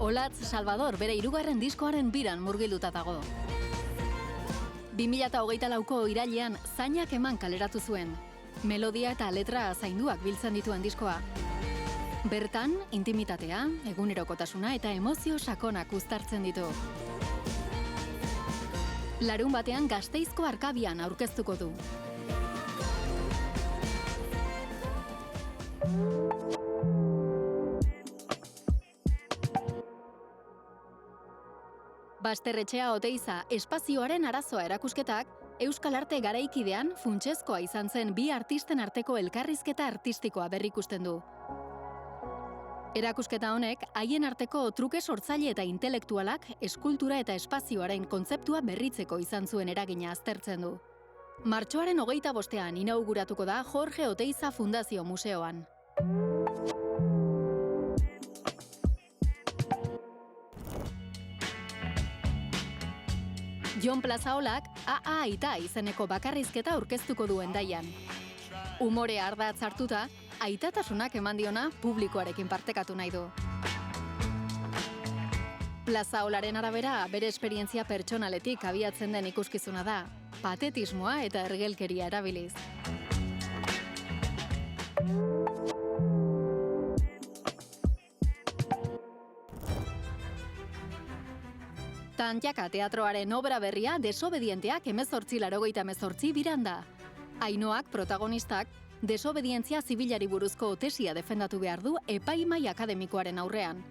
Olatz Salvador bere 3. diskoaren biran murgilduta dago. 2024ko irailean Zainak eman kaleratu zuen. Melodia eta letra zainduak biltzen dituen diskoa. Bertan, intimitatea, egunerokotasuna eta emozio sakonak uztartzen ditu. Larunbatean Gasteizko Arkabian aurkeztuko du. Basterretxea Oteiza espazioaren arazoa erakusketak Euskal Arte garaikidean funtsezkoa izan zen bi artisten arteko elkarrizketa artistikoa berrikusten du. Erakusketa honek haien arteko truke sortzaile eta intelektualak eskultura eta espazioaren kontzeptua berritzeko izan zuen eragina aztertzen du. Martxoaren 25ean inauguratuko da Jorge Oteiza Fundazio Museoan. Jon Plazaolak AA Aita izeneko bakarrizketa aurkeztuko du Hendaian. Umore ardatz hartuta, aitatasunak eman diona publikoarekin partekatu nahi du. Plazaolaren arabera, bere esperientzia pertsonaletik abiatzen den ikuskizuna da, patetismoa eta ergelkeria erabiliz. Tantiaka teatroaren obra berria Desobedienteak 1888 biranda. Ainoak protagonistak desobedientzia zibilari buruzko tesia defendatu behar du epaimai akademikoaren aurrean.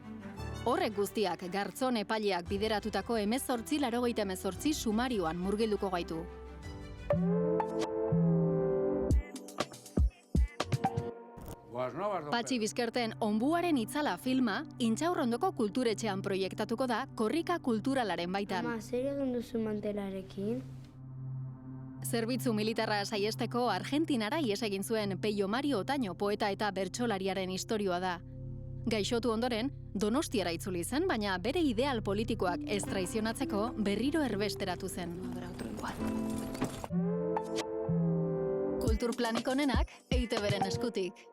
Horrek guztiak Gartzon epaileak bideratutako 1888 sumarioan murgilduko gaitu. Patxi Bizkerten Onbuaren itzala filma Intxaurrondoko kulturetxean proiektatuko da korrika kulturalaren baitan. Zer egin duzu mantelarekin? Zerbitzu militarra saiesteko Argentinara ihes egin zuen Peio Mario Otaño poeta eta bertsolariaren istorioa da. Gaixotu ondoren, Donostiara itzuli zen, baina bere ideal politikoak ez traizionatzeko berriro erbesteratu zen. Kulturplanik onenak EITB-ren eskutik.